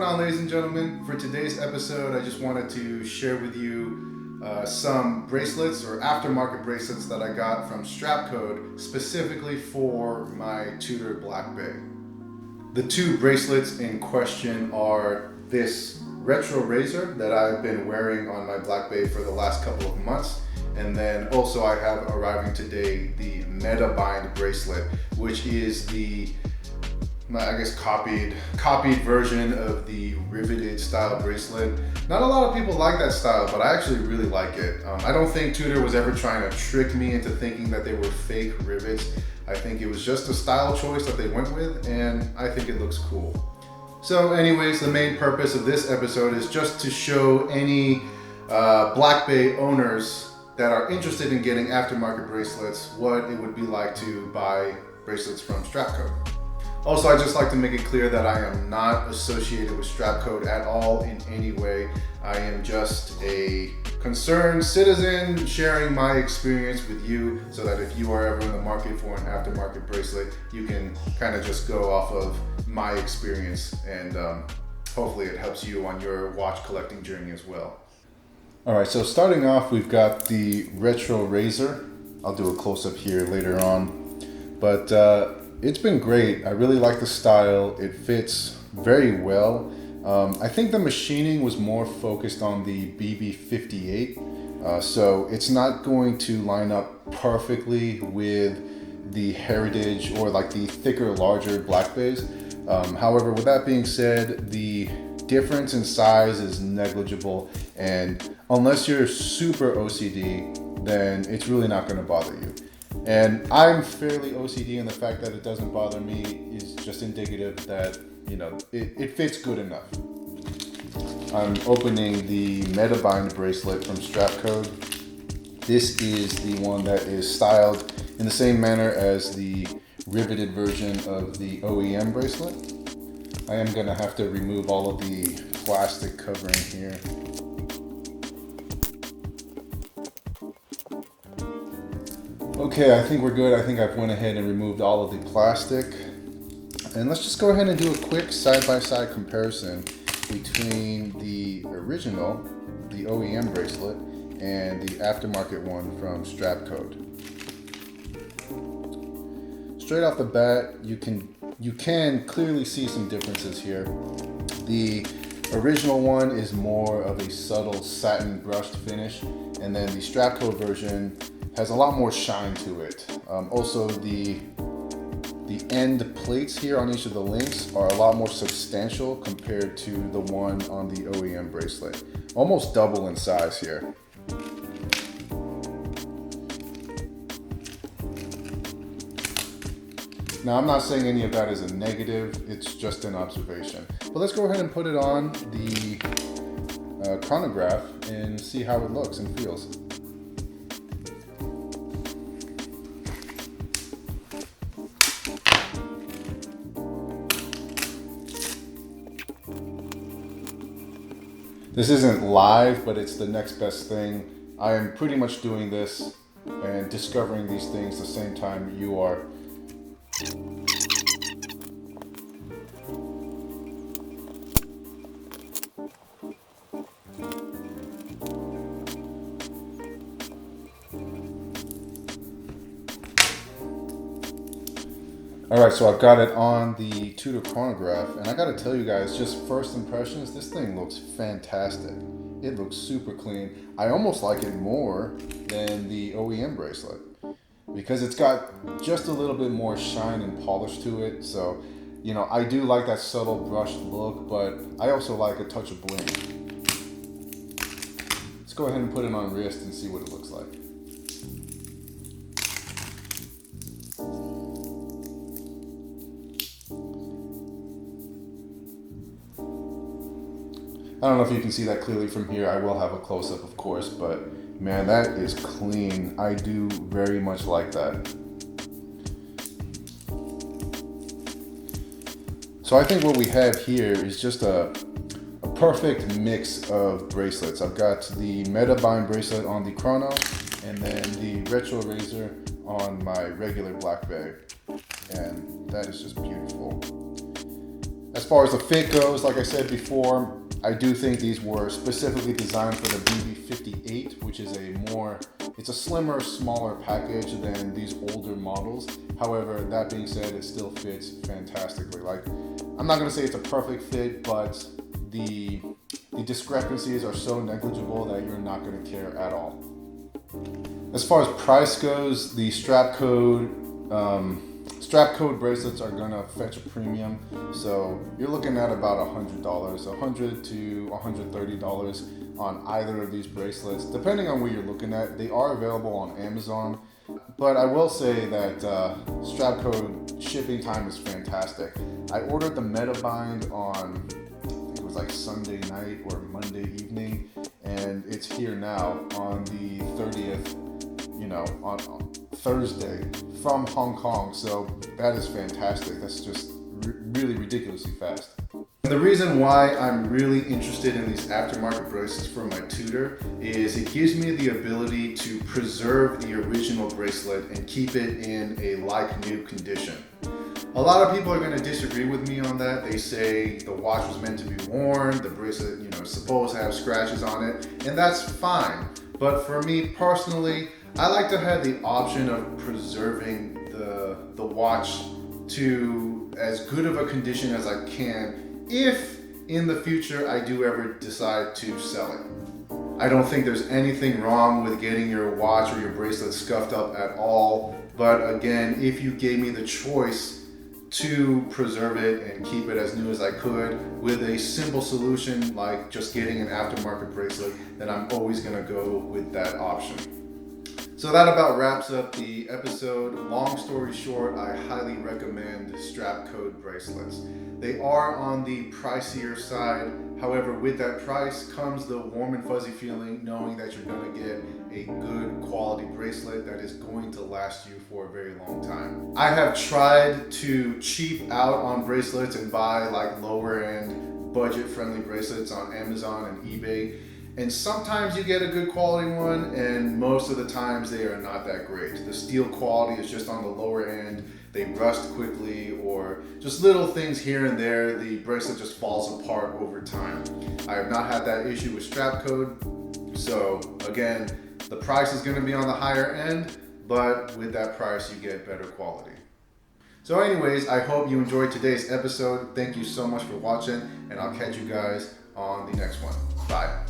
going on, ladies and gentlemen? For today's episode, I just wanted to share with you some bracelets or aftermarket bracelets that I got from Strapcode specifically for my Tudor Black Bay. The two bracelets in question are this Retro Razor that I've been wearing on my Black Bay for the last couple of months, and then also I have arriving today the Metabind bracelet, which is the copied version of the riveted style bracelet. Not a lot of people like that style, but I actually really like it. I don't think Tudor was ever trying to trick me into thinking that they were fake rivets. I think it was just a style choice that they went with, and I think it looks cool. So anyways, the main purpose of this episode is just to show any Black Bay owners that are interested in getting aftermarket bracelets what it would be like to buy bracelets from Strapcode. Also, I'd just like to make it clear that I am not associated with Strapcode at all in any way. I am just a concerned citizen sharing my experience with you so that if you are ever in the market for an aftermarket bracelet, you can kind of just go off of my experience, and hopefully it helps you on your watch collecting journey as well. All right, so starting off, we've got the Retro Razor. I'll do a close-up here later on, but it's been great. I really like the style. It fits very well. I think the machining was more focused on the BB58, so it's not going to line up perfectly with the Heritage or like the thicker, larger Black Bays. However, with that being said, the difference in size is negligible, and unless you're super OCD, then it's really not going to bother you. And I'm fairly OCD, and the fact that it doesn't bother me is just indicative that, you know, it fits good enough. I'm opening the Metabind bracelet from Strapcode. This is the one that is styled in the same manner as the riveted version of the OEM bracelet. I am going to have to remove all of the plastic covering here. Okay, I think we're good. I think I've went ahead and removed all of the plastic. And let's just go ahead and do a quick side-by-side comparison between the original, the OEM bracelet, and the aftermarket one from Strapcode. Straight off the bat, you can clearly see some differences here. The original one is more of a subtle satin brushed finish, and then the Strapcode version has a lot more shine to it. Also, the end plates here on each of the links are a lot more substantial compared to the one on the OEM bracelet. Almost double in size here. Now, I'm not saying any of that is a negative, it's just an observation. But let's go ahead and put it on the chronograph and see how it looks and feels. This isn't live, but it's the next best thing. I am pretty much doing this and discovering these things the same time you are. Alright, so I've got it on the Tudor chronograph, and I gotta tell you guys, just first impressions, this thing looks fantastic. It looks super clean. I almost like it more than the OEM bracelet because it's got just a little bit more shine and polish to it. So, you know, I do like that subtle brushed look, but I also like a touch of bling. Let's go ahead and put it on wrist and see what it looks like. I don't know if you can see that clearly from here. I will have a close-up, of course, but man, that is clean. I do very much like that. So I think what we have here is just a perfect mix of bracelets. I've got the Metabind bracelet on the chrono, and then the Retro Razor on my regular Black Bay, and that is just beautiful. As far as the fit goes, like I said before, I do think these were specifically designed for the BB58, which is it's a slimmer, smaller package than these older models. However, that being said, it still fits fantastically. Like, I'm not gonna say it's a perfect fit, but the discrepancies are so negligible that you're not gonna care at all. As far as price goes, the Strapcode bracelets are gonna fetch a premium, so you're looking at about $100, $100 to $130 on either of these bracelets, depending on where you're looking at. They are available on Amazon, but I will say that Strapcode shipping time is fantastic. I ordered the Metabind on, I think it was like Sunday night or Monday evening, and it's here now on the 30th, on Thursday from Hong Kong. So that is fantastic. That's just really ridiculously fast. The reason why I'm really interested in these aftermarket bracelets for my Tudor is it gives me the ability to preserve the original bracelet and keep it in a like-new condition. A lot of people are going to disagree with me on that. They say the watch was meant to be worn, the bracelet, is supposed to have scratches on it, and that's fine. But for me personally, I like to have the option of preserving the watch to as good of a condition as I can if in the future I do ever decide to sell it. I don't think there's anything wrong with getting your watch or your bracelet scuffed up at all, but again, if you gave me the choice to preserve it and keep it as new as I could with a simple solution like just getting an aftermarket bracelet, then I'm always gonna go with that option. So that about wraps up the episode. Long story short, I highly recommend Strapcode bracelets. They are on the pricier side. However, with that price comes the warm and fuzzy feeling knowing that you're gonna get a good quality bracelet that is going to last you for a very long time. I have tried to cheap out on bracelets and buy like lower end budget friendly bracelets on Amazon and eBay. And sometimes you get a good quality one, and most of the times they are not that great. The steel quality is just on the lower end, they rust quickly, or just little things here and there, the bracelet just falls apart over time. I have not had that issue with Strapcode, so again, the price is gonna be on the higher end, but with that price you get better quality. So anyways, I hope you enjoyed today's episode. Thank you so much for watching, and I'll catch you guys on the next one. Bye.